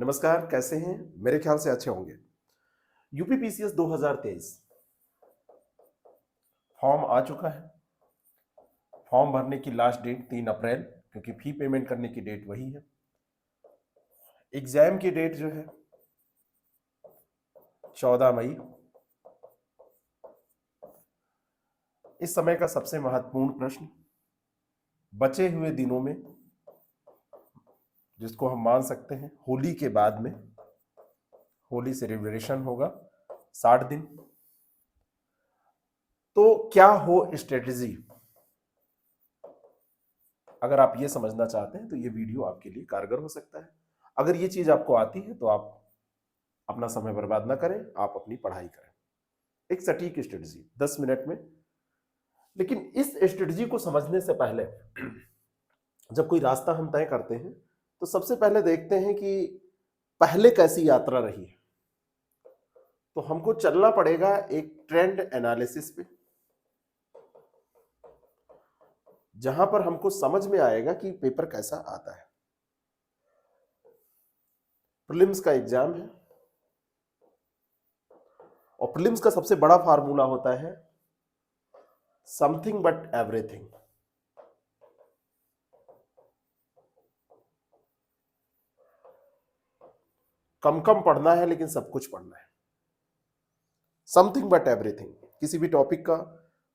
नमस्कार, कैसे हैं? मेरे ख्याल से अच्छे होंगे। यूपी पीसीएस 2023 फॉर्म आ चुका है। फॉर्म भरने की लास्ट डेट 3 अप्रैल, क्योंकि फी पेमेंट करने की डेट वही है। एग्जाम की डेट जो है 14 मई। इस समय का सबसे महत्वपूर्ण प्रश्न, बचे हुए दिनों में, जिसको हम मान सकते हैं होली के बाद में, होली सेलिब्रेशन होगा 60 दिन, तो क्या हो स्ट्रेटेजी। अगर आप ये समझना चाहते हैं तो ये वीडियो आपके लिए कारगर हो सकता है। अगर ये चीज आपको आती है तो आप अपना समय बर्बाद ना करें, आप अपनी पढ़ाई करें। एक सटीक स्ट्रेटजी 10 मिनट में। लेकिन इस स्ट्रेटजी को समझने से पहले जब कोई रास्ता हम तय करते हैं तो सबसे पहले देखते हैं कि पहले कैसी यात्रा रही है। तो हमको चलना पड़ेगा एक ट्रेंड एनालिसिस पे, जहां पर हमको समझ में आएगा कि पेपर कैसा आता है। प्रीलिम्स का एग्जाम है और प्रीलिम्स का सबसे बड़ा फार्मूला होता है समथिंग बट एवरीथिंग। कम कम पढ़ना है लेकिन सब कुछ पढ़ना है। समथिंग बट एवरीथिंग, किसी भी टॉपिक का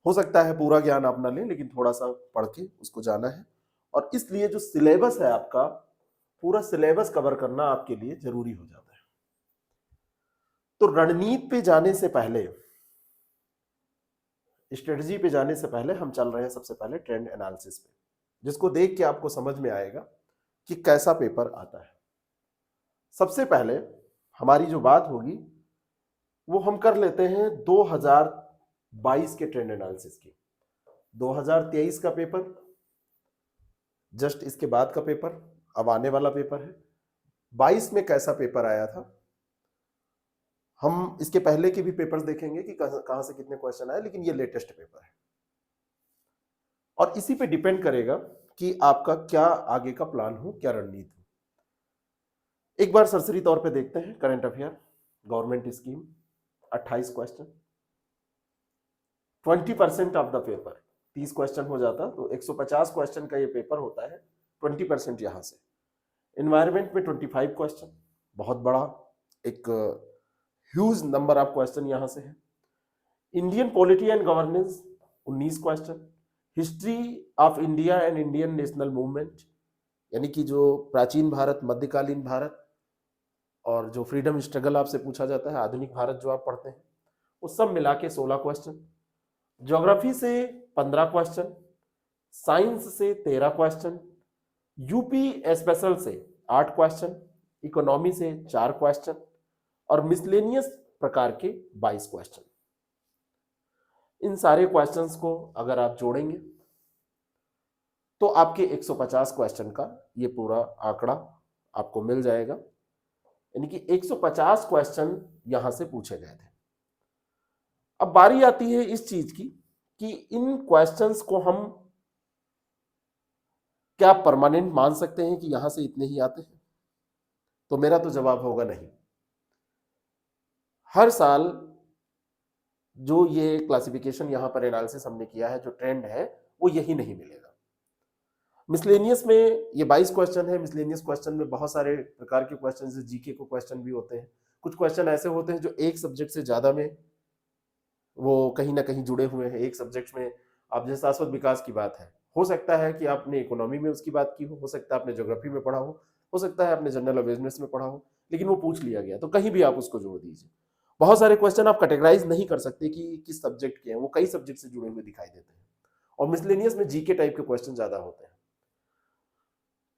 हो सकता है पूरा ज्ञान आप ना लें, लेकिन थोड़ा सा पढ़ के उसको जाना है। और इसलिए जो सिलेबस है आपका, पूरा सिलेबस कवर करना आपके लिए जरूरी हो जाता है। तो रणनीति पे जाने से पहले, स्ट्रेटजी पे जाने से पहले हम चल रहे हैं सबसे पहले ट्रेंड एनालिसिस पे, जिसको देख के आपको समझ में आएगा कि कैसा पेपर आता है। सबसे पहले हमारी जो बात होगी वो हम कर लेते हैं 2022 के ट्रेंड एनालिसिस की। 2023 का पेपर, जस्ट इसके बाद का पेपर, अब आने वाला पेपर है। 22 में कैसा पेपर आया था, हम इसके पहले के भी पेपर्स देखेंगे कि कहां से कितने क्वेश्चन आए, लेकिन ये लेटेस्ट पेपर है और इसी पे डिपेंड करेगा कि आपका क्या आगे का प्लान हो, क्या रणनीति हो। एक बार सरसरी तौर पे देखते हैं current affair, government scheme, 28 question, 20% of the paper, 30 question हो जाता तो 150 क्वेश्चन का ये पेपर होता है। 20% यहां से। इन्वायरमेंट में 25 क्वेश्चन, बहुत बड़ा एक ह्यूज नंबर ऑफ क्वेश्चन यहां से है। Indian polity and governance 19 question. History of India and Indian national movement, यानी कि जो प्राचीन भारत, मध्यकालीन भारत और जो फ्रीडम स्ट्रगल आपसे पूछा जाता है, आधुनिक भारत जो आप पढ़ते हैं, वो सब मिला के 16 क्वेश्चन। ज्योग्राफी से 15 क्वेश्चन, साइंस से 13 क्वेश्चन, यूपी स्पेशल से 8 क्वेश्चन, इकोनॉमी से 4 क्वेश्चन और मिसलेनियस प्रकार के 22 क्वेश्चन। इन सारे क्वेश्चंस को अगर आप जोड़ेंगे तो आपके 150 क्वेश्चन का ये पूरा आंकड़ा आपको मिल जाएगा। यानी कि 150 क्वेश्चन यहां से पूछे गए थे। अब बारी आती है इस चीज की कि इन क्वेश्चंस को हम क्या परमानेंट मान सकते हैं कि यहां से इतने ही आते हैं। तो मेरा तो जवाब होगा नहीं। हर साल जो ये क्लासिफिकेशन यहां पर एनालिसिस हमने किया है, जो ट्रेंड है, वो यही नहीं मिलेगा। मिसलेनियस में ये 22 क्वेश्चन है। मिसलेनियस क्वेश्चन में बहुत सारे प्रकार के क्वेश्चन, जैसे जीके को क्वेश्चन भी होते हैं। कुछ क्वेश्चन ऐसे होते हैं जो एक सब्जेक्ट से ज्यादा में वो कहीं ना कहीं जुड़े हुए हैं। एक सब्जेक्ट में आप जैसे शाश्वत विकास की बात है, हो सकता है कि आपने इकोनॉमी में उसकी बात की हो सकता है आपने ज्योग्राफी में पढ़ा हो सकता है आपने जनरल अवेयरनेस में पढ़ा हो, लेकिन वो पूछ लिया गया तो कहीं भी आप उसको जोड़ दीजिए। बहुत सारे क्वेश्चन आप कैटेगराइज नहीं कर सकते कि किस सब्जेक्ट के हैं, वो कई सब्जेक्ट से जुड़े हुए दिखाई देते हैं। और मिसलेनियस में जीके टाइप के क्वेश्चन ज्यादा होते हैं।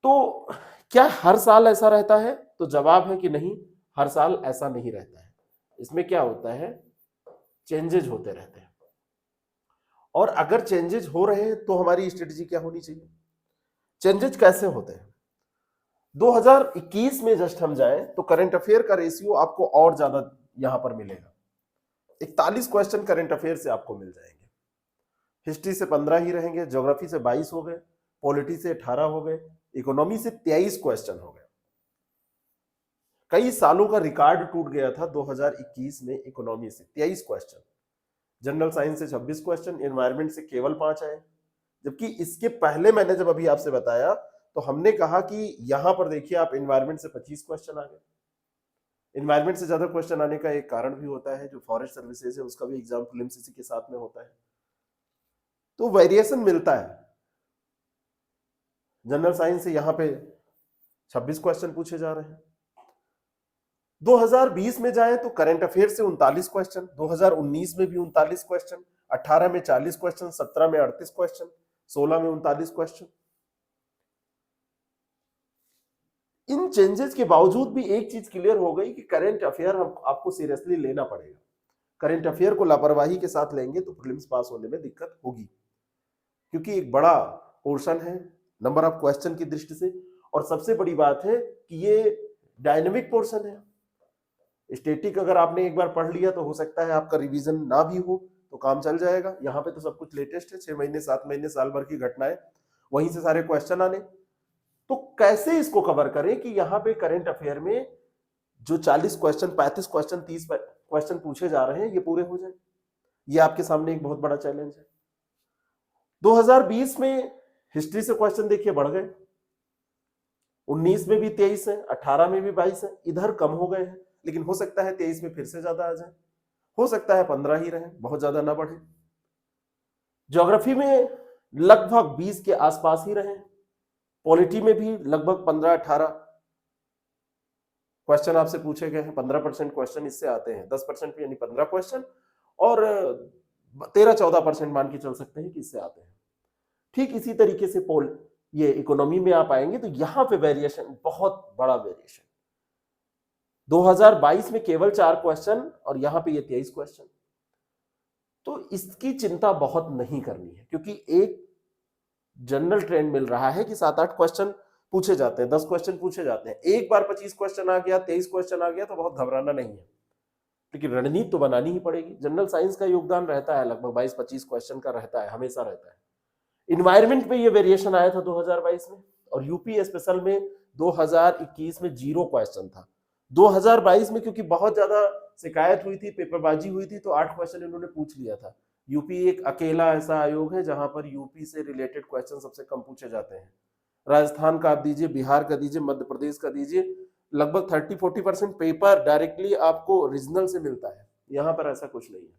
तो क्या हर साल ऐसा रहता है? तो जवाब है कि नहीं, हर साल ऐसा नहीं रहता है। इसमें क्या होता है, चेंजेस होते रहते हैं। और अगर चेंजेस हो रहे हैं तो हमारी स्ट्रेटजी क्या होनी चाहिए? चेंजेस कैसे होते हैं? 2021 में जस्ट हम जाएं तो करंट अफेयर का रेशियो आपको और ज्यादा यहां पर मिलेगा। 41 क्वेश्चन करंट अफेयर से आपको मिल जाएंगे। हिस्ट्री से 15 ही रहेंगे, ज्योग्राफी से 22 हो गए, पॉलिटी से 18 हो गए, इकोनॉमी से 23 क्वेश्चन हो गए। कई सालों का रिकॉर्ड टूट गया था 2021 में इकोनॉमी से 23 क्वेश्चन, जनरल साइंस से 26 क्वेश्चन, एनवायरमेंट से केवल 5 आए। जबकि इसके पहले मैंने जब अभी आपसे बताया तो हमने कहा कि यहां पर देखिए आप एनवायरमेंट से 25 क्वेश्चन आ गए। एनवायरमेंट से ज्यादा क्वेश्चन आने का एक कारण भी होता है जो फॉरेस्ट सर्विसेज है उसका भी एग्जाम प्रीलिम्स इसी के साथ में होता है, तो वेरिएशन मिलता है। जनरल साइंस से यहां पे 26 क्वेश्चन पूछे जा रहे हैं। 2020 में जाए तो करंट अफेयर से 39 क्वेश्चन, 2019 में भी 39 क्वेश्चन, 18 में 40 क्वेश्चन, 17 में 38 क्वेश्चन, 16 में 39 क्वेश्चन। इन चेंजेस के बावजूद भी एक चीज क्लियर हो गई कि करंट अफेयर आपको सीरियसली लेना पड़ेगा। करंट अफेयर को लापरवाही के साथ लेंगे तो प्रीलिम्स पास होने में दिक्कत होगी, क्योंकि एक बड़ा पोर्शन है नंबर ऑफ क्वेश्चन की दृष्टि से, और सबसे बड़ी बात है कि ये डायनेमिक पोर्शन है। स्टैटिक अगर आपने एक बार पढ़ लिया तो हो सकता है आपका रिवीजन ना भी हो तो काम चल जाएगा। यहाँ पे तो सब कुछ लेटेस्ट है, 6 महीने 7 महीने साल भर की घटनाएं, वहीं से सारे क्वेश्चन आने। तो कैसे इसको कवर करें कि यहाँ पे करंट अफेयर में जो 40 क्वेश्चन, 35 क्वेश्चन, 30 क्वेश्चन पूछे जा रहे हैं ये पूरे हो जाए। ये आपके सामने एक बहुत बड़ा चैलेंज है। 2020 में हिस्ट्री से क्वेश्चन देखिए बढ़ गए, 19 में भी 23 है, 18 में भी 22 है, इधर कम हो गए हैं, लेकिन हो सकता है 23 में फिर से ज्यादा आ जाए, हो सकता है 15 ही रहे, बहुत ज्यादा ना बढ़े। ज्योग्राफी में लगभग 20 के आसपास ही रहे, पॉलिटी में भी लगभग 15-18 क्वेश्चन आपसे पूछे गए हैं। 15% क्वेश्चन इससे आते हैं, 10% यानी 15 क्वेश्चन, और 13-14% मान के चल सकते हैं कि इससे आते हैं। ठीक इसी तरीके से ये इकोनॉमी में आप आएंगे तो यहां पे वेरिएशन, बहुत बड़ा वेरिएशन। 2022 में केवल 4 क्वेश्चन और यहां पे ये 23 क्वेश्चन। तो इसकी चिंता बहुत नहीं करनी है, क्योंकि एक जनरल ट्रेंड मिल रहा है कि 7-8 क्वेश्चन पूछे जाते हैं, 10 क्वेश्चन पूछे जाते हैं। एक बार 25 क्वेश्चन आ गया, 23 क्वेश्चन आ गया तो बहुत घबराना नहीं है, लेकिन रणनीति तो बनानी ही पड़ेगी। जनरल साइंस का योगदान रहता है लगभग 22-25 क्वेश्चन का रहता है, हमेशा रहता है। इन्वायरमेंट में ये वेरिएशन आया था 2022 में, और यूपी स्पेशल में 2021 में 0 क्वेश्चन था। 2022 में क्योंकि बहुत ज्यादा शिकायत हुई थी, पेपरबाजी हुई थी, तो 8 क्वेश्चन इन्होंने पूछ लिया था। यूपी एक अकेला ऐसा आयोग है जहां पर यूपी से रिलेटेड क्वेश्चन सबसे कम पूछे जाते हैं। राजस्थान का आप दीजिए, बिहार का दीजिए, मध्य प्रदेश का दीजिए, लगभग 30-40% पेपर डायरेक्टली आपको रीजनल से मिलता है। यहां पर ऐसा कुछ नहीं है।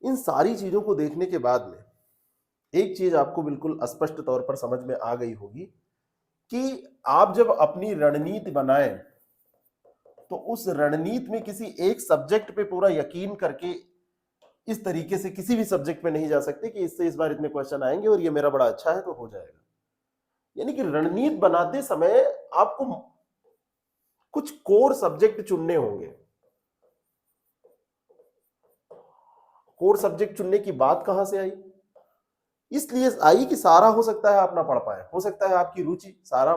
इन सारी चीजों को देखने के बाद में एक चीज आपको बिल्कुल स्पष्ट तौर पर समझ में आ गई होगी कि आप जब अपनी रणनीति बनाएं तो उस रणनीति में किसी एक सब्जेक्ट पे पूरा यकीन करके इस तरीके से किसी भी सब्जेक्ट में नहीं जा सकते कि इससे इस बार इतने क्वेश्चन आएंगे और ये मेरा बड़ा अच्छा है तो हो जाएगा। यानी कि रणनीति बनाते समय आपको कुछ कोर सब्जेक्ट चुनने होंगे। कोर सब्जेक्ट चुनने की बात कहां से आई? इसलिए आई कि सारा हो सकता है आप ना पढ़ पाए, हो सकता है आपकी रुचि सारा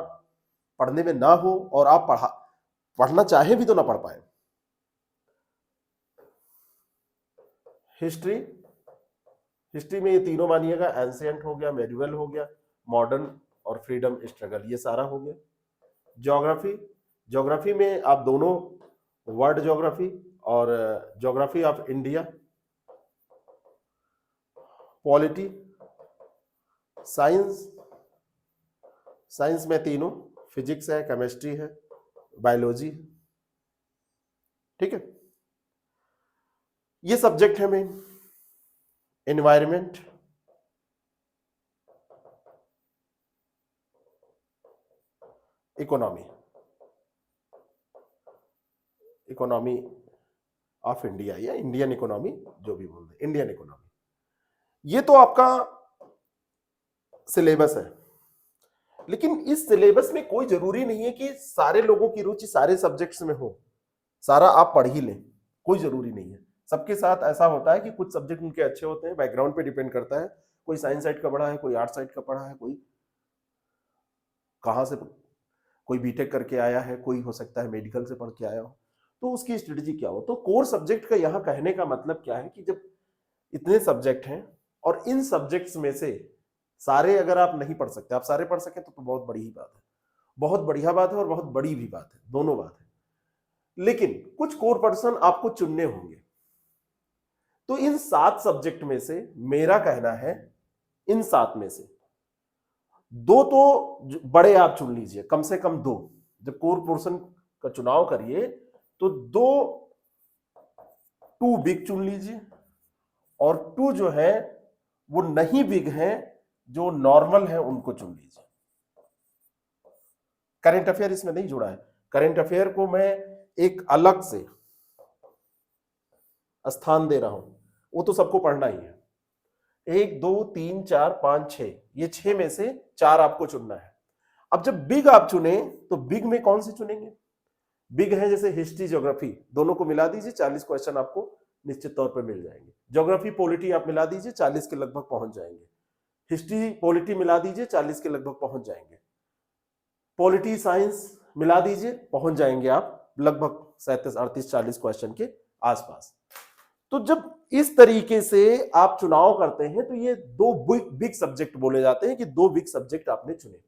पढ़ने में ना हो और आप पढ़ना चाहे भी तो ना पढ़ पाए। हिस्ट्री में ये तीनों मानिएगा, एंशिएंट हो गया, मेडिवल हो गया, मॉडर्न और फ्रीडम स्ट्रगल, ये सारा हो गया। ज्योग्राफी में आप दोनों वर्ल्ड ज्योग्राफी और geography of India, polity, science में तीनों, फिजिक्स है, केमिस्ट्री है, बायोलॉजी है। ठीक है, ये सब्जेक्ट है main. Environment, economy of India या इंडियन इकोनॉमी, जो भी बोल रहे, इंडियन इकोनॉमी, ये तो आपका सिलेबस है। लेकिन इस सिलेबस में कोई जरूरी नहीं है कि सारे लोगों की रुचि सारे सब्जेक्ट्स में हो, सारा आप पढ़ ही लें, कोई जरूरी नहीं है। सबके साथ ऐसा होता है कि कुछ सब्जेक्ट उनके अच्छे होते हैं, बैकग्राउंड पे डिपेंड करता है। कोई साइंस साइड का पढ़ा है, कोई आर्ट साइड का पढ़ा है, कोई कहां से, कोई बीटेक करके आया है, कोई हो सकता है मेडिकल से पढ़ के आया हो, तो उसकी स्ट्रेटेजी क्या हो। तो कोर सब्जेक्ट का यहां कहने का मतलब क्या है कि जब इतने सब्जेक्ट हैं और इन सब्जेक्ट्स में से सारे अगर आप नहीं पढ़ सकते, आप सारे पढ़ सके तो बहुत बड़ी ही बात है। बहुत बढ़िया बात है और बहुत बड़ी भी बात है, दोनों बात है। लेकिन कुछ कोर पर्सन आपको चुनने होंगे। तो इन 7 सब्जेक्ट में से मेरा कहना है, इन 7 में से 2 तो बड़े आप चुन लीजिए, कम से कम 2। जब कोर पोर्शन का चुनाव करिए तो 2 बिग चुन लीजिए और 2 जो है वो नहीं बिग हैं, जो नॉर्मल है उनको चुन लीजिए। करंट अफेयर इसमें नहीं जुड़ा है, करंट अफेयर को मैं एक अलग से स्थान दे रहा हूं, वो तो सबको पढ़ना ही है। 1 2 3 4 5 6, ये 6 में से 4 आपको चुनना है। अब जब बिग आप चुने तो बिग में कौन से चुनेंगे? बिग है जैसे हिस्ट्री ज्योग्राफी, दोनों को मिला दीजिए, 40 क्वेश्चन आपको निश्चित तौर पर मिल जाएंगे। ज्योग्राफी पॉलिटी आप मिला दीजिए, 40 के लगभग पहुंच जाएंगे। हिस्ट्री पॉलिटी मिला दीजिए, 40 के लगभग पहुंच जाएंगे। पॉलिटी साइंस मिला दीजिए, पहुंच जाएंगे आप लगभग 37 38 40 क्वेश्चन के आसपास। तो जब इस तरीके से आप चुनाव करते हैं तो ये 2 बिग सब्जेक्ट बोले जाते हैं कि 2 बिग सब्जेक्ट आपने चुने,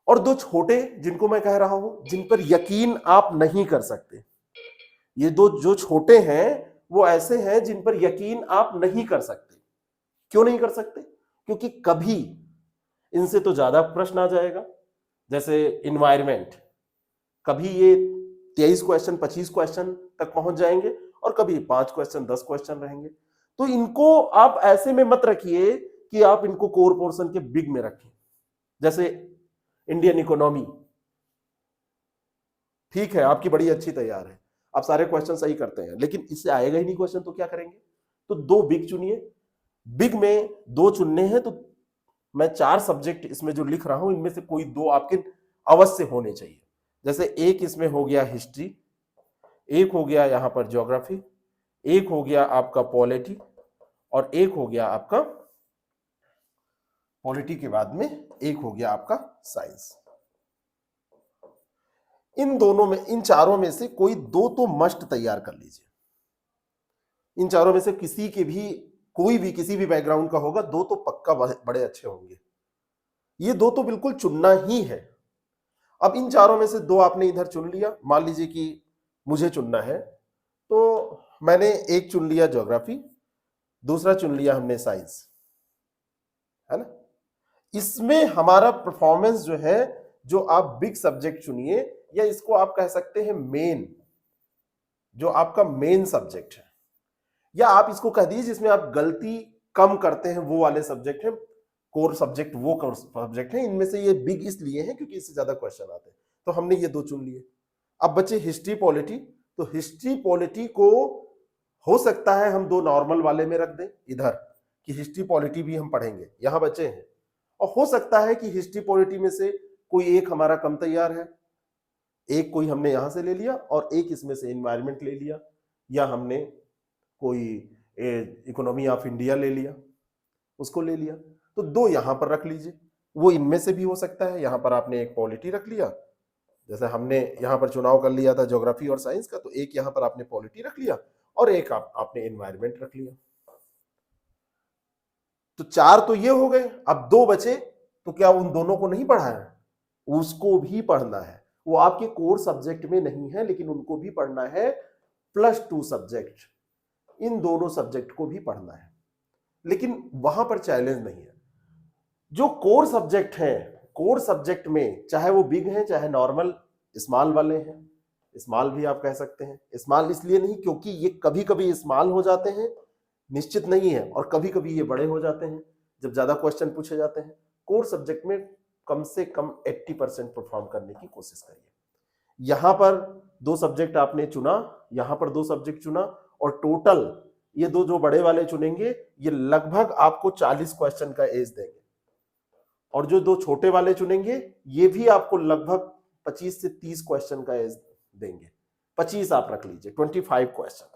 और 2 छोटे जिनको मैं कह रहा हूं, जिन पर यकीन आप नहीं कर सकते। ये 2 जो छोटे हैं वो ऐसे हैं जिन पर यकीन आप नहीं कर सकते। क्यों नहीं कर सकते? क्योंकि कभी इनसे तो ज्यादा प्रश्न आ जाएगा, जैसे इन्वायरमेंट, कभी ये 23 क्वेश्चन 25 क्वेश्चन तक पहुंच जाएंगे और कभी 5 क्वेश्चन 10 क्वेश्चन रहेंगे। तो इनको आप ऐसे में मत रखिए कि आप इनको कोर पोर्शन के बिग में रखें। जैसे इंडियन इकोनॉमी, ठीक है आपकी बड़ी अच्छी तैयार है, आप सारे क्वेश्चन सही करते हैं, लेकिन इससे आएगा ही नहीं क्वेश्चन, तो क्या करेंगे? तो 2 बिग चुनिए। बिग में 2 चुनने हैं तो मैं 4 सब्जेक्ट इसमें जो लिख रहा हूं इनमें से कोई 2 आपके अवश्य होने चाहिए। जैसे एक इसमें हो गया हिस्ट्री, एक हो गया यहां पर ज्योग्राफी, एक हो गया आपका पॉलिटी, और एक हो गया आपका पॉलिटी के बाद में एक हो गया आपका साइंस। इन दोनों में, इन चारों में से कोई 2 तो मस्ट तैयार कर लीजिए। इन चारों में से किसी के भी, कोई भी किसी भी बैकग्राउंड का होगा, 2 तो पक्का बड़े अच्छे होंगे। ये 2 तो बिल्कुल चुनना ही है। अब इन चारों में से 2 आपने इधर चुन लिया, मान लीजिए कि मुझे चुनना है, तो मैंने एक चुन लिया ज्योग्राफी, दूसरा चुन लिया हमने साइंस, है ना। इसमें हमारा परफॉर्मेंस जो है, जो आप बिग सब्जेक्ट चुनिए, या इसको आप कह सकते हैं मेन, जो आपका मेन सब्जेक्ट है, या आप इसको कह दीजिए जिसमें आप गलती कम करते हैं, वो वाले सब्जेक्ट है कोर सब्जेक्ट, वो कोर सब्जेक्ट है। इनमें से ये बिग इसलिए है क्योंकि इससे ज्यादा क्वेश्चन आते हैं, तो हमने ये 2 चुन लिए। अब बचे हिस्ट्री पॉलिटी, तो हिस्ट्री पॉलिटी को हो सकता है हम 2 नॉर्मल वाले में रख दें इधर, कि हिस्ट्री पॉलिटी भी हम पढ़ेंगे, यहां बचे हैं। और हो सकता है कि हिस्ट्री पॉलिटी में से कोई एक हमारा कम तैयार है, एक कोई हमने यहां से ले लिया और एक इसमें से एनवायरमेंट ले लिया, या हमने कोई इकोनॉमी ऑफ इंडिया ले लिया, उसको ले लिया। तो 2 यहां पर रख लीजिए, वो इनमें से भी हो सकता है। यहां पर आपने एक पॉलिटी रख लिया, जैसे हमने यहां पर चुनाव कर लिया था ज्योग्राफी और साइंस का, तो एक यहां पर आपने पॉलिटी रख लिया और एक आपने एनवायरमेंट रख लिया। तो 4 तो ये हो गए। अब 2 बचे, तो क्या उन दोनों को नहीं पढ़ा है? उसको भी पढ़ना है। वो आपके कोर सब्जेक्ट में नहीं है, लेकिन उनको भी पढ़ना है, +2 सब्जेक्ट, इन दोनों सब्जेक्ट को भी पढ़ना है। लेकिन वहां पर चैलेंज नहीं है। जो कोर सब्जेक्ट है, कोर सब्जेक्ट में चाहे वो बिग है चाहे नॉर्मल स्मॉल वाले हैं, स्मॉल भी आप कह सकते हैं। स्मॉल इसलिए नहीं क्योंकि ये कभी कभी स्मॉल हो जाते हैं, निश्चित नहीं है, और कभी कभी ये बड़े हो जाते हैं जब ज्यादा क्वेश्चन पूछे जाते हैं। कोर सब्जेक्ट में कम से कम 80% परफॉर्म करने की कोशिश करिए। यहां पर 2 सब्जेक्ट आपने चुना, यहां पर 2 सब्जेक्ट चुना, और टोटल ये 2 जो बड़े वाले चुनेंगे, ये लगभग आपको 40 क्वेश्चन का एज देंगे, और जो 2 छोटे वाले चुनेंगे ये भी आपको लगभग 25 से 30 क्वेश्चन का एज देंगे। 25 आप रख लीजिए, 25 क्वेश्चन,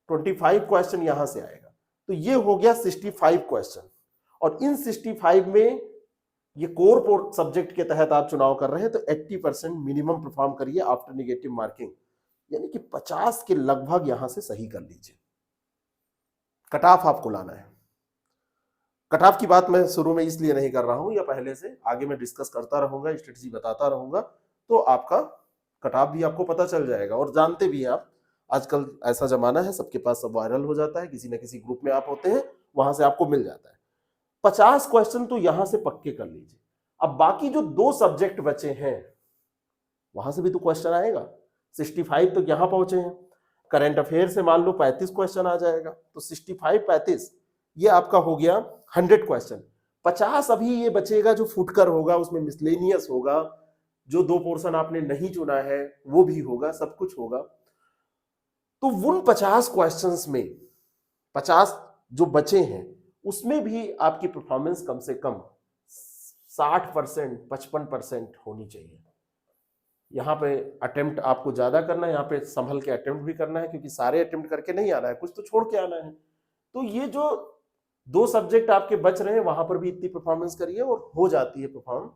25 क्वेश्चन यहां से आएगा। तो ये हो गया 65 क्वेश्चन, और इन 65 में ये कोर सब्जेक्ट के तहत आप चुनाव कर रहे हैं, तो 80% मिनिमम परफॉर्म करिए आफ्टर नेगेटिव मार्किंग, यानी कि 50 के लगभग यहां से सही कर लीजिए। कट ऑफ आपको लाना है। कट ऑफ की बात मैं शुरू में इसलिए नहीं कर रहा हूं, या पहले से आगे मैं डिस्कस करता रहूंगा, स्ट्रेटजी बताता रहूंगा, तो आपका कट ऑफ भी आपको पता चल जाएगा। और जानते भी हैं आप, आजकल ऐसा जमाना है, सबके पास सब वायरल हो जाता है, किसी न किसी ग्रुप में आप होते हैं, वहां से आपको मिल जाता है। 50 क्वेश्चन तो यहां से पक्के कर लीजिए। अब बाकी जो 2 सब्जेक्ट बचे हैं वहां से भी तो क्वेश्चन आएगा। 65 तो यहां पहुंचे हैं, करंट अफेयर से मान लो 35 क्वेश्चन आ जाएगा, तो 65 35 ये आपका हो गया 100 क्वेश्चन। 50 अभी ये बचेगा जो फुटकर होगा, उसमें मिसलेनियस होगा, जो 2 पोर्शन आपने नहीं चुना है वो भी होगा, सब कुछ होगा। तो उन 50 क्वेश्चंस में 50 जो बचे हैं उसमें भी आपकी परफॉर्मेंस कम से कम 60% 55% होनी चाहिए। यहाँ पे अटेम्प्ट आपको ज्यादा करना है, यहाँ पे संभल के अटेम्प्ट भी करना है, क्योंकि सारे अटेम्प्ट करके नहीं आना है, कुछ तो छोड़ के आना है। तो ये जो 2 सब्जेक्ट आपके बच रहे हैं वहां पर भी इतनी परफॉर्मेंस करिए और हो जाती है परफॉर्म।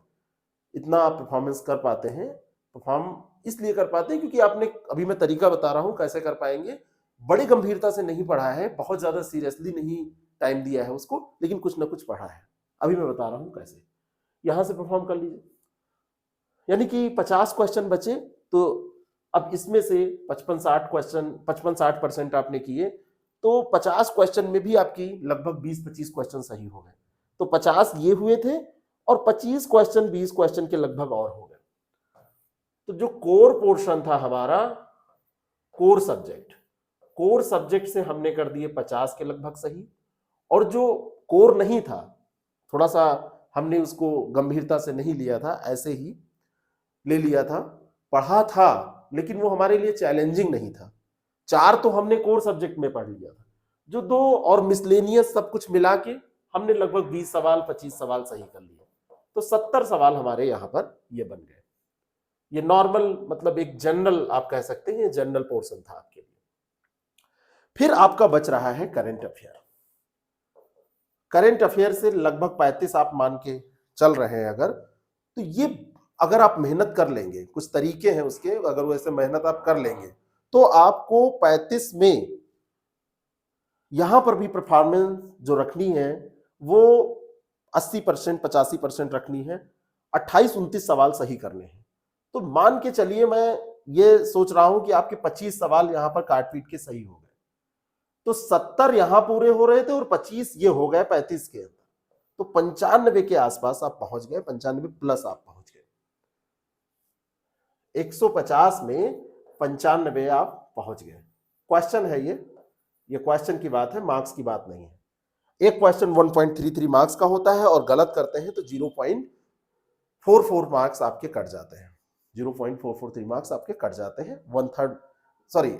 इतना आप परफॉर्मेंस कर पाते हैं, परफॉर्म इसलिए कर पाते हैं क्योंकि आपने, अभी मैं तरीका बता रहा हूं कैसे कर पाएंगे, बड़ी गंभीरता से नहीं पढ़ा है, बहुत ज्यादा सीरियसली नहीं टाइम दिया है उसको, लेकिन कुछ ना कुछ पढ़ा है। अभी मैं बता रहा हूं कैसे, यहां से परफॉर्म कर लीजिए। यानी कि 50 क्वेश्चन बचे, तो अब इसमें से 55-60 क्वेश्चन, 55-60% आपने किए, तो 50 क्वेश्चन में भी आपकी लगभग 20-25 क्वेश्चन सही हो गए। तो 50 ये हुए थे, और 25 क्वेश्चन 20 क्वेश्चन के लगभग और हो गए। तो जो कोर पोर्शन था हमारा, कोर सब्जेक्ट से हमने कर दिए 50 के लगभग सही, और जो कोर नहीं था, थोड़ा सा हमने उसको गंभीरता से नहीं लिया था, ऐसे ही ले लिया था, पढ़ा था, लेकिन वो हमारे लिए चैलेंजिंग नहीं था। 4 तो हमने कोर सब्जेक्ट में पढ़ लिया था, जो 2 और मिसलेनियस सब कुछ मिला के हमने लगभग 20 सवाल 25 सवाल सही कर लिए। तो 70 सवाल हमारे यहां पर ये बन गए। ये नॉर्मल, मतलब एक जनरल आप कह सकते हैं, जनरल पोर्शन था आपके लिए। फिर आपका बच रहा है करंट अफेयर। करंट अफेयर से लगभग 35 आप मान के चल रहे हैं अगर, तो ये अगर आप मेहनत कर लेंगे, कुछ तरीके हैं उसके, अगर वैसे मेहनत आप कर लेंगे तो आपको 35 में यहां पर भी परफॉर्मेंस जो रखनी है वो 80% 85% रखनी है। 28-29 सवाल सही करने हैं। तो मान के चलिए, मैं ये सोच रहा हूं कि आपके 25 सवाल यहां पर काट पीट के सही हो गए, तो 70 यहां पूरे हो रहे थे और 25 ये हो गए 35 के अंदर, तो 95 के आसपास आप पहुंच गए, 95 प्लस आप पहुंच गए। 150 में 95 आप पहुंच गए। क्वेश्चन है ये क्वेश्चन की बात है, मार्क्स की बात नहीं है। एक क्वेश्चन 1.33 मार्क्स का होता है, और गलत करते हैं तो 0.44 मार्क्स आपके कट जाते हैं। 0.443 मार्क्स आपके कट जाते हैं। 1/3, सॉरी,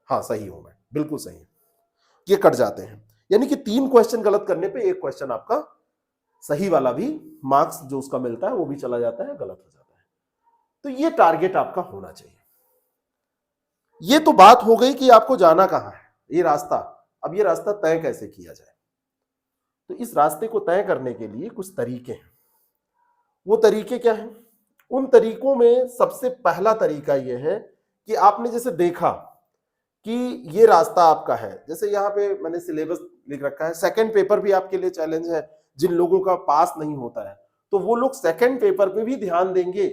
हाँ सही हूं मैं, बिल्कुल सही है, ये कट जाते हैं। यानी कि 3 क्वेश्चन गलत करने पे 1 क्वेश्चन आपका सही वाला भी मार्क्स जो उसका मिलता है वो भी चला जाता है, गलत हो जाता है। तो ये टारगेट आपका होना चाहिए। ये तो बात हो गई कि आपको जाना कहां है, ये रास्ता। अब ये रास्ता तय कैसे किया जाए, तो इस रास्ते को तय करने के लिए कुछ तरीके हैं। वो तरीके क्या हैं? उन तरीकों में सबसे पहला तरीका यह है कि आपने जैसे देखा कि ये रास्ता आपका है, जैसे यहाँ पे मैंने सिलेबस लिख रखा है, सेकंड पेपर भी आपके लिए चैलेंज है। जिन लोगों का पास नहीं होता है तो वो लोग सेकंड पेपर पे भी ध्यान देंगे,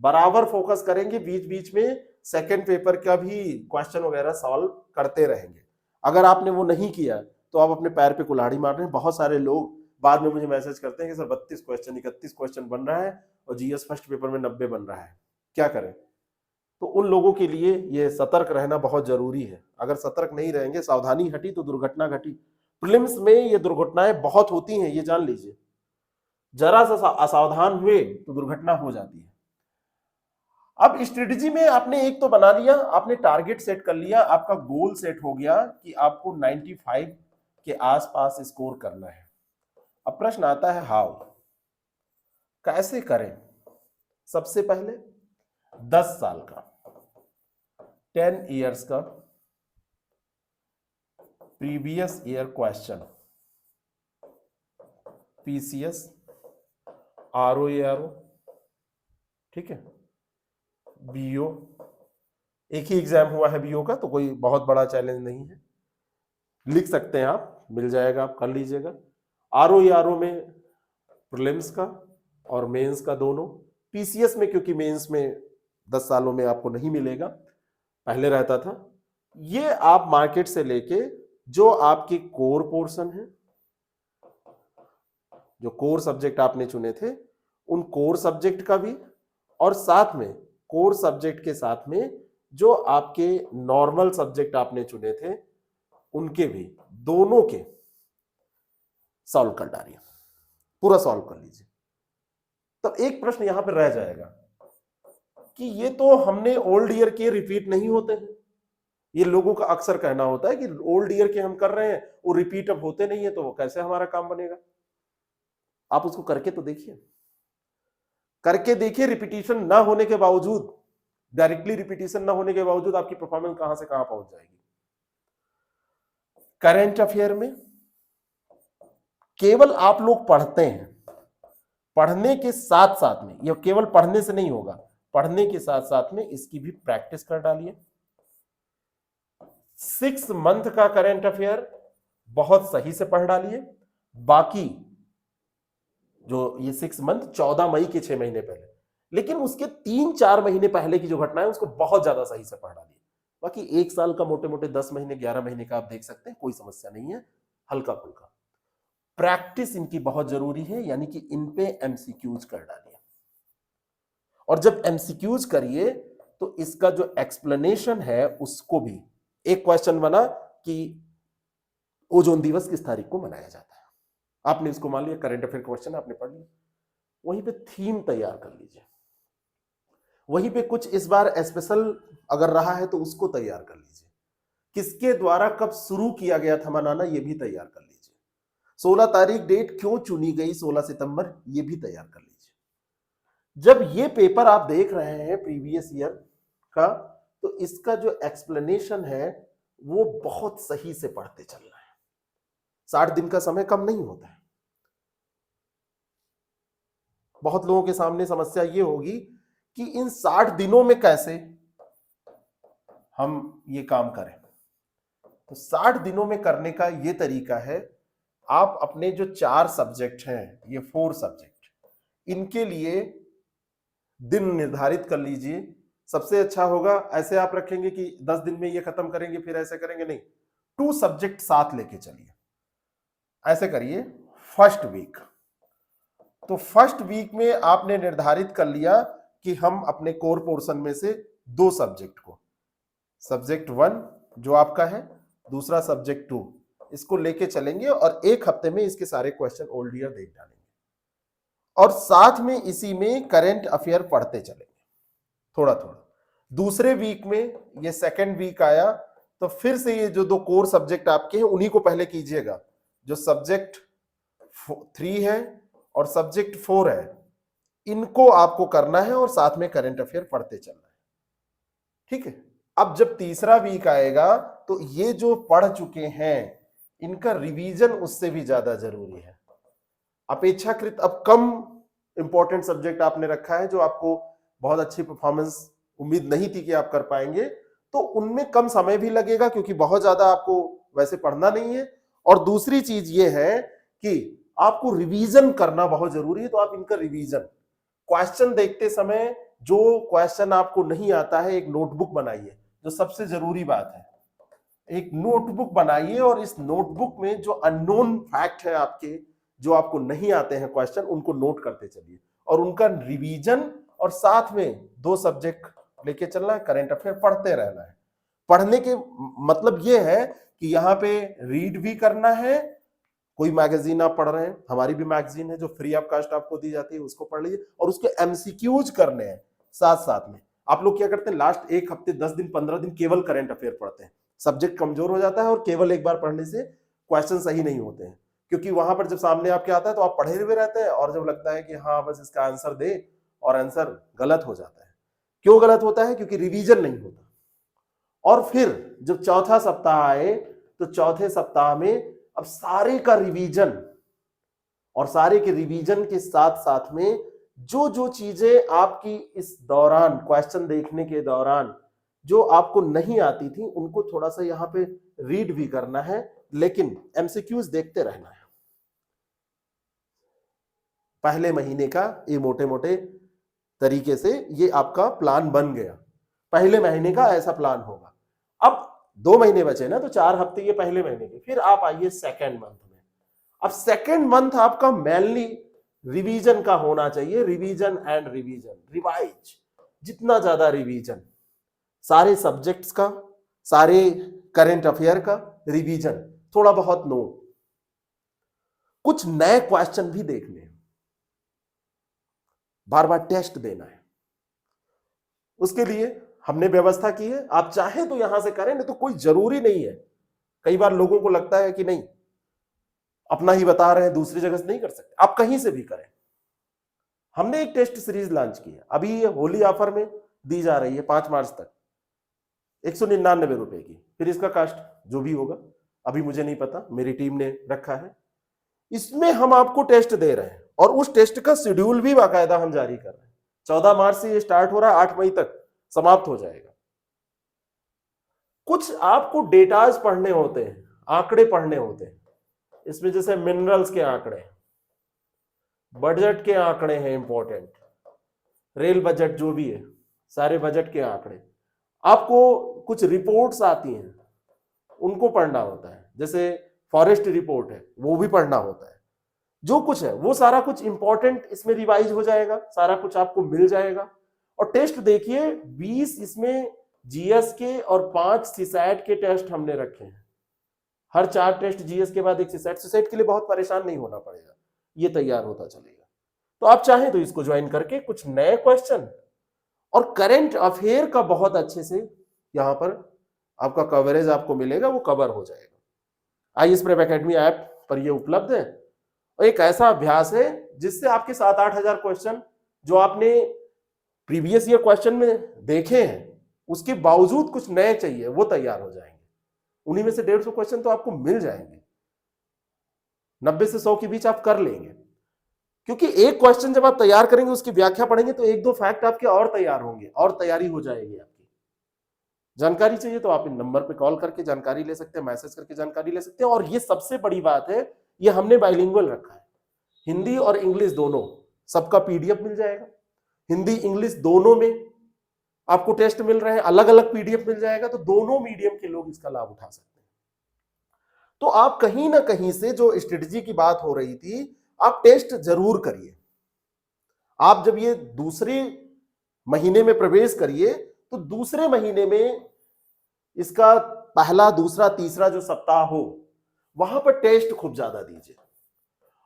बराबर फोकस करेंगे, बीच बीच में सेकंड पेपर का भी क्वेश्चन वगैरह सॉल्व करते रहेंगे। अगर आपने वो नहीं किया तो आप अपने पैर पे कुल्हाड़ी मार रहे हैं। बहुत सारे लोग बाद में मुझे मैसेज करते हैं कि सर 32 क्वेश्चन 31 क्वेश्चन बन रहा है और जीएस फर्स्ट पेपर में 90 बन रहा है, क्या करें? तो उन लोगों के लिए ये सतर्क रहना बहुत जरूरी है। अगर सतर्क नहीं रहेंगे, सावधानी हटी तो दुर्घटना घटी। प्रीलिम्स में ये दुर्घटनाएं बहुत होती हैं, ये जान लीजिए। जरा सा असावधान हुए तो दुर्घटना हो जाती है। अब स्ट्रेटजी में आपने एक तो बना लिया, आपने टारगेट सेट कर लिया, आपका गोल सेट हो गया कि आपको 95 के आसपास स्कोर करना है। अब प्रश्न आता है हाउ, कैसे करें? सबसे पहले 10 साल का, 10 इयर्स का previous year question, PCS, RO, ठीक है, बीओ, एक ही एग्जाम हुआ है बीओ का, तो कोई बहुत बड़ा चैलेंज नहीं है, लिख सकते हैं आप, मिल जाएगा, आप कर लीजिएगा। आरओ में प्रीलिम्स का और मेंस का दोनों। पीसीएस में क्योंकि मेंस में 10 सालों में आपको नहीं मिलेगा, पहले रहता था। ये आप मार्केट से लेके जो आपके कोर पोर्शन है, जो कोर सब्जेक्ट आपने चुने थे, उन कोर सब्जेक्ट का भी, और साथ में कोर सब्जेक्ट के साथ में जो आपके नॉर्मल सब्जेक्ट आपने चुने थे उनके भी, दोनों के सॉल्व कर डालिए, पूरा सॉल्व कर लीजिए। तब एक प्रश्न यहां पर रह जाएगा कि ये तो हमने ओल्ड ईयर के रिपीट नहीं होते हैं। ये लोगों का अक्सर कहना होता है कि ओल्ड ईयर के हम कर रहे हैं, वो रिपीट अब होते नहीं है, तो वो कैसे हमारा काम बनेगा। आप उसको करके तो देखिए, करके देखिए। रिपीटिशन ना होने के बावजूद, डायरेक्टली रिपीटिशन ना होने के बावजूद आपकी परफॉर्मेंस कहां से कहां पहुंच जाएगी। करंट अफेयर में केवल आप लोग पढ़ते हैं, पढ़ने के साथ साथ में, यह केवल पढ़ने से नहीं होगा, पढ़ने के साथ साथ में इसकी भी प्रैक्टिस कर डालिए। 6 मंथ का करंट अफेयर बहुत सही से पढ़ डालिए। बाकी जो ये 6 मंथ 14 मई के 6 महीने पहले, लेकिन उसके 3-4 महीने पहले की जो घटना है उसको बहुत ज्यादा सही से पढ़ डालिए। बाकी 1 साल का मोटे मोटे 10 महीने 11 महीने का आप देख सकते हैं, कोई समस्या नहीं है, हल्का फुल्का। प्रैक्टिस इनकी बहुत जरूरी है, यानी कि इन पे एमसीक्यूज कर डालिए। और जब एमसीक्यूज करिए तो इसका जो एक्सप्लेनेशन है उसको भी, एक क्वेश्चन बना कि ओजोन दिवस किस तारीख को मनाया जाता है, आपने इसको मान लिया करंट अफेयर क्वेश्चन आपने पढ़ लिया, वहीं पे थीम तैयार कर लीजिए। वहीं पे कुछ इस बार स्पेशल अगर रहा है तो उसको तैयार कर लीजिए। किसके द्वारा कब शुरू किया गया था मनाना, ये भी तैयार कर लीजिए। 16 तारीख डेट क्यों चुनी गई, 16 सितंबर, ये भी तैयार कर लीजिए। जब ये पेपर आप देख रहे हैं प्रीवियस ईयर का, तो इसका जो एक्सप्लेनेशन है वो बहुत सही से पढ़ते चलना है। 60 दिन का समय कम नहीं होता है। बहुत लोगों के सामने समस्या ये होगी कि इन 60 दिनों में कैसे हम ये काम करें। तो 60 दिनों में करने का ये तरीका है, आप अपने जो 4 सब्जेक्ट हैं, ये 4 सब्जेक्ट, इनके लिए दिन निर्धारित कर लीजिए। सबसे अच्छा होगा, ऐसे आप रखेंगे कि 10 दिन में ये खत्म करेंगे फिर ऐसे करेंगे, नहीं, 2 सब्जेक्ट साथ लेके चलिए। ऐसे करिए फर्स्ट वीक, तो फर्स्ट वीक में आपने निर्धारित कर लिया कि हम अपने कोर पोर्शन में से 2 सब्जेक्ट को, सब्जेक्ट 1 जो आपका है, दूसरा सब्जेक्ट 2, इसको लेके चलेंगे और एक हफ्ते में इसके सारे क्वेश्चन ओल्ड ईयर देख डालेंगे और साथ में इसी में करंट अफेयर पढ़ते चलेंगे थोड़ा थोड़ा। दूसरे वीक में, ये सेकंड वीक आया, तो फिर से ये जो 2 कोर सब्जेक्ट आपके हैं उन्हीं को पहले कीजिएगा। जो सब्जेक्ट 3 है और सब्जेक्ट 4 है, इनको आपको करना है और साथ में करंट अफेयर पढ़ते चलना है, ठीक है। अब जब तीसरा वीक आएगा तो ये जो पढ़ चुके हैं इनका रिवीजन उससे भी ज्यादा जरूरी है। अपेक्षाकृत अब कम इंपॉर्टेंट सब्जेक्ट आपने रखा है जो आपको बहुत अच्छी परफॉर्मेंस उम्मीद नहीं थी कि आप कर पाएंगे, तो उनमें कम समय भी लगेगा क्योंकि बहुत ज्यादा आपको वैसे पढ़ना नहीं है। और दूसरी चीज ये है कि आपको रिवीजन करना बहुत जरूरी है, तो आप इनका रिवीजन, क्वेश्चन देखते समय जो क्वेश्चन आपको नहीं आता है, एक नोटबुक बनाइए। जो सबसे जरूरी बात है, एक नोटबुक बनाइए और इस नोटबुक में जो अननोन फैक्ट है आपके, जो आपको नहीं आते हैं क्वेश्चन, उनको नोट करते चलिए और उनका रिवीजन, और साथ में 2 सब्जेक्ट लेके चलना है, करंट अफेयर पढ़ते रहना है। पढ़ने के मतलब ये है कि यहाँ पे रीड भी करना है। कोई मैगजीन आप पढ़ रहे हैं, हमारी भी मैगजीन है जो फ्री ऑफ कास्ट आपको दी जाती है, उसको पढ़ लीजिए और उसके एमसीक्यूज करने हैं साथ साथ में। आप लोग क्या करते हैं, लास्ट 1 हफ्ते 10 दिन 15 दिन केवल करंट अफेयर पढ़ते हैं, सब्जेक्ट कमजोर हो जाता है और केवल एक बार पढ़ने से क्वेश्चन सही नहीं होते हैं, क्योंकि वहां पर जब सामने आपके आता है तो आप पढ़े हुए रहते हैं और जब लगता है कि हाँ बस इसका आंसर दे, और आंसर गलत हो जाता है। क्यों गलत होता है? क्योंकि रिवीजन नहीं होता। और फिर जब चौथा सप्ताह आए तो चौथे सप्ताह में अब सारे का रिवीजन, और सारे के रिवीजन के साथ साथ में जो जो चीजें आपकी इस दौरान, क्वेश्चन देखने के दौरान जो आपको नहीं आती थी, उनको थोड़ा सा यहाँ पे रीड भी करना है, लेकिन एमसीक्यूज देखते रहना है। पहले महीने का ये मोटे मोटे तरीके से ये आपका प्लान बन गया। पहले महीने का ऐसा प्लान होगा। अब 2 महीने बचे ना, तो 4 हफ्ते ये पहले महीने के। फिर आप आइए सेकेंड मंथ में। अब सेकेंड मंथ आपका मेनली रिवीजन का होना चाहिए, रिवीजन एंड रिवीजन, रिवाइज, जितना ज्यादा रिवीजन, सारे सब्जेक्ट्स का, सारे करंट अफेयर का रिवीजन, थोड़ा बहुत नोट, कुछ नए क्वेश्चन भी देखने, बार बार टेस्ट देना है। उसके लिए हमने व्यवस्था की है। आप चाहें तो यहां से करें, नहीं तो कोई जरूरी नहीं है। कई बार लोगों को लगता है कि नहीं, अपना ही बता रहे हैं, दूसरी जगह से नहीं कर सकते, आप कहीं से भी करें। हमने एक टेस्ट सीरीज लॉन्च की है, अभी ये होली ऑफर में दी जा रही है 5 मार्च तक, 199 रुपए की। फिर इसका कास्ट जो भी होगा, अभी मुझे नहीं पता, मेरी टीम ने रखा है। इसमें हम आपको टेस्ट दे रहे हैं और उस टेस्ट का शेड्यूल भी बाकायदा हम जारी कर रहे हैं। 14 मार्च से ये स्टार्ट हो रहा है, 8 मई तक समाप्त हो जाएगा। कुछ आपको डेटाज पढ़ने होते हैं, आंकड़े पढ़ने होते हैं इसमें, जैसे मिनरल्स के आंकड़े, बजट के आंकड़े हैं इंपॉर्टेंट, रेल बजट जो भी है, सारे बजट के आंकड़े। आपको कुछ रिपोर्ट्स आती हैं, उनको पढ़ना होता है, जैसे फॉरेस्ट रिपोर्ट है, वो भी पढ़ना होता है। जो कुछ है वो सारा कुछ इंपॉर्टेंट इसमें रिवाइज हो जाएगा, सारा कुछ आपको मिल जाएगा। और टेस्ट देखिए, 20 इसमें जीएस के और 5 सीसैट के टेस्ट हमने रखे हैं। हर 4 टेस्ट जीएस के बाद एक सीसैट। सीसैट के लिए बहुत परेशान नहीं होना पड़ेगा, ये तैयार होता चलेगा। तो आप चाहें तो इसको ज्वाइन करके कुछ नए क्वेश्चन और करंट अफेयर का बहुत अच्छे से यहां पर आपका कवरेज आपको मिलेगा, वो कवर हो जाएगा। IAS Prep Academy ऐप पर ये उपलब्ध है और एक ऐसा अभ्यास है जिससे आपके 7-8 हजार क्वेश्चन जो आपने प्रीवियस ईयर क्वेश्चन में देखे हैं, उसके बावजूद कुछ नए चाहिए, वो तैयार हो जाएंगे। उन्हीं में से 150 क्वेश्चन तो आपको मिल जाएंगे, 90 से 100 के बीच आप कर लेंगे। क्योंकि एक क्वेश्चन जब आप तैयार करेंगे, उसकी व्याख्या पढ़ेंगे, तो 1-2 फैक्ट आपके और तैयार होंगे और तैयारी हो जाएगी आपकी। जानकारी चाहिए तो आप इन नंबर पे कॉल करके जानकारी ले सकते हैं, मैसेज करके जानकारी ले सकते हैं। और ये सबसे बड़ी बात है, ये हमने बाइलिंगुअल रखा है, हिंदी और इंग्लिश दोनों, सबका पीडीएफ मिल जाएगा। हिंदी इंग्लिश दोनों में आपको टेस्ट मिल रहे हैं, अलग अलग पीडीएफ मिल जाएगा, तो दोनों मीडियम के लोग इसका लाभ उठा सकते हैं। तो आप कहीं ना कहीं से जो स्ट्रेटजी की बात हो रही थी, आप टेस्ट जरूर करिए। आप जब ये दूसरे महीने में प्रवेश करिए, तो दूसरे महीने में इसका पहला, दूसरा, तीसरा जो सप्ताह हो, वहां पर टेस्ट खूब ज्यादा दीजिए।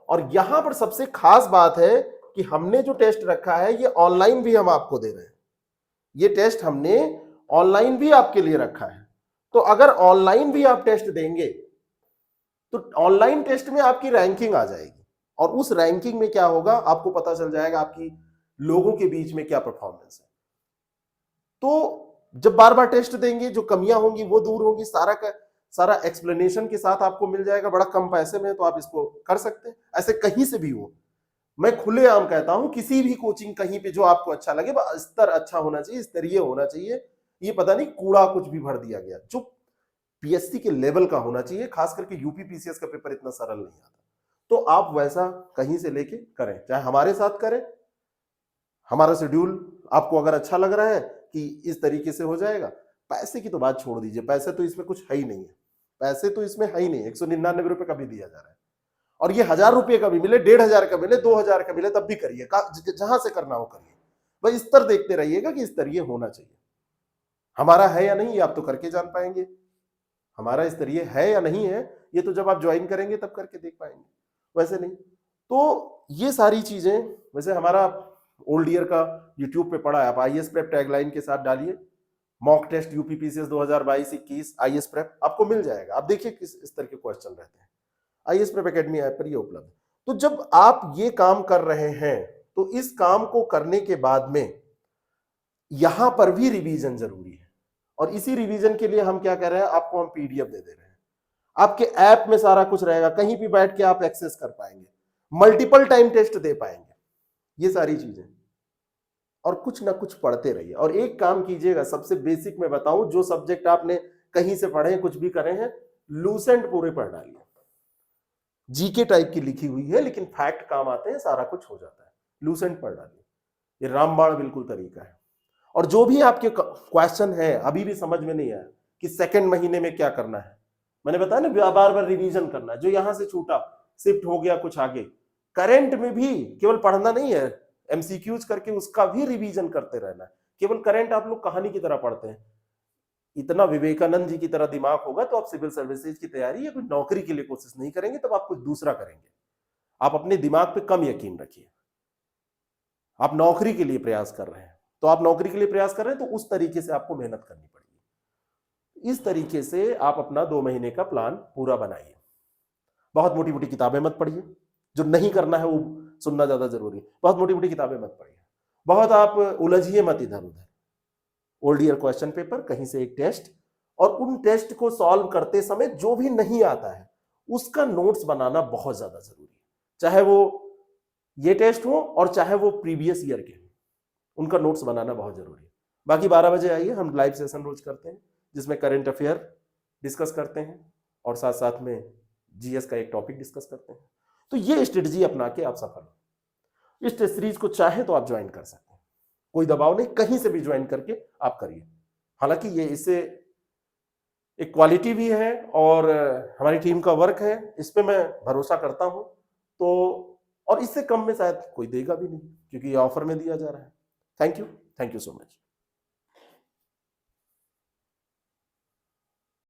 और यहां पर सबसे खास बात है कि हमने जो टेस्ट रखा है, ये ऑनलाइन भी हम आपको दे रहे हैं। ये टेस्ट हमने ऑनलाइन भी आपके लिए रखा है। तो अगर ऑनलाइन भी आप टेस्ट देंगे, तो ऑनलाइन टेस्ट में आपकी रैंकिंग आ जाएगी, और उस रैंकिंग में क्या होगा, आपको पता चल जाएगा आपकी लोगों के बीच में क्या परफॉर्मेंस है। तो जब बार बार टेस्ट देंगे, जो कमियां होंगी वो दूर होंगी, सारा का सारा एक्सप्लेनेशन के साथ आपको मिल जाएगा, बड़ा कम पैसे में, तो आप इसको कर सकते हैं। ऐसे कहीं से भी हो, मैं खुलेआम कहता हूं, किसी भी कोचिंग कहीं पे जो आपको अच्छा लगे, स्तर अच्छा होना चाहिए, स्तरीय होना चाहिए। ये पता नहीं कूड़ा कुछ भी भर दिया गया, जो पीएससी के लेवल का होना चाहिए। खास करके यूपी पीसीएस का पेपर इतना सरल नहीं आता, तो आप वैसा कहीं से लेके करें, चाहे हमारे साथ करें। हमारा शेड्यूल आपको अगर अच्छा लग रहा है कि इस तरीके से हो जाएगा, पैसे की तो बात छोड़ दीजिए, पैसे तो इसमें कुछ है ही नहीं है, पैसे तो इसमें है ही नहीं। 199 रुपए का भी दिया जा रहा है, और ये 1000 रुपये का भी मिले, 1500 का मिले, 2000 का मिले, तब भी करिए, जहां से करना हो करिए। बस स्तर देखते रहिएगा कि स्तरीय होना चाहिए। हमारा है या नहीं, ये आप तो करके जान पाएंगे। हमारा स्तरीय है या नहीं है, ये तो जब आप ज्वाइन करेंगे तब करके देख पाएंगे, वैसे नहीं। तो ये सारी चीजें, वैसे हमारा ओल्ड ईयर का यूट्यूब पे पड़ा है, आप IAS Prep टैगलाइन के साथ डालिए, mock test UP PCS 2022-21 IAS Prep, आपको मिल जाएगा। आप देखिए किस स्तर के क्वेश्चन रहते हैं। IAS Prep Academy ऐप पर ये उपलब्ध। तो जब आप ये काम कर रहे हैं, तो इस काम को करने के बाद में यहां पर भी रिवीजन जरूरी है। और इसी रिवीजन के लिए हम क्या कर रहे हैं, आपको हम पीडीएफ दे रहे हैं। आपके ऐप में सारा कुछ रहेगा, कहीं भी बैठ के आप एक्सेस कर पाएंगे, मल्टीपल टाइम टेस्ट दे पाएंगे, ये सारी चीजें। और कुछ ना कुछ पढ़ते रहिए। और एक काम कीजिएगा, सबसे बेसिक में बताऊं, जो सब्जेक्ट आपने कहीं से पढ़े, कुछ भी करे हैं, लूसेंट पूरे पढ़ डालिए। जीके टाइप की लिखी हुई है, लेकिन फैक्ट काम आते हैं, सारा कुछ हो जाता है। लूसेंट पढ़ डालिए, ये रामबाण बिल्कुल तरीका है। और जो भी आपके क्वेश्चन है अभी भी समझ में नहीं आया कि सेकंड महीने में क्या करना है, मैंने बताया ना बार बार रिवीजन करना है। जो यहां से छूटा, शिफ्ट हो गया कुछ आगे, करंट में भी केवल पढ़ना नहीं है, एमसीक्यूज करके उसका भी रिवीजन करते रहना है। केवल करंट आप लोग कहानी की तरह पढ़ते हैं। इतना विवेकानंद जी की तरह दिमाग होगा तो आप सिविल सर्विसेज की तैयारी या कोई नौकरी के लिए कोशिश नहीं करेंगे, तब आप कुछ दूसरा करेंगे। आप अपने दिमाग पे कम यकीन रखिए। आप नौकरी के लिए प्रयास कर रहे हैं, तो आप नौकरी के लिए प्रयास कर रहे हैं तो उस तरीके से आपको मेहनत करनी पड़ेगी। इस तरीके से आप अपना 2 महीने का प्लान पूरा बनाइए। बहुत मोटी मोटी किताबें मत पढ़िए, जो नहीं करना है वो सुनना ज्यादा जरूरी है। बहुत मोटी मोटी किताबें मत पढ़िए, बहुत आप उलझिए मत इधर उधर। ओल्ड ईयर क्वेश्चन पेपर, कहीं से एक टेस्ट, और उन टेस्ट को सॉल्व करते समय जो भी नहीं आता है उसका नोट्स बनाना बहुत ज्यादा जरूरी है। चाहे वो ये टेस्ट हो और चाहे वो प्रीवियस ईयर के, उनका नोट्स बनाना बहुत जरूरी है। बाकी 12 बजे आइए, हम लाइव सेशन रोज करते हैं जिसमें करंट अफेयर डिस्कस करते हैं और साथ साथ में जीएस का एक टॉपिक डिस्कस करते हैं। तो ये स्ट्रेटजी अपना के आप सफल हो। इस टेस्ट सीरीज को चाहे तो आप ज्वाइन कर सकते हैं, कोई दबाव नहीं, कहीं से भी ज्वाइन करके आप करिए। हालांकि ये इससे एक क्वालिटी भी है और हमारी टीम का वर्क है, इस पे मैं भरोसा करता हूं। तो और इससे कम में शायद कोई देगा भी नहीं, क्योंकि ये ऑफर में दिया जा रहा है। Thank you so much.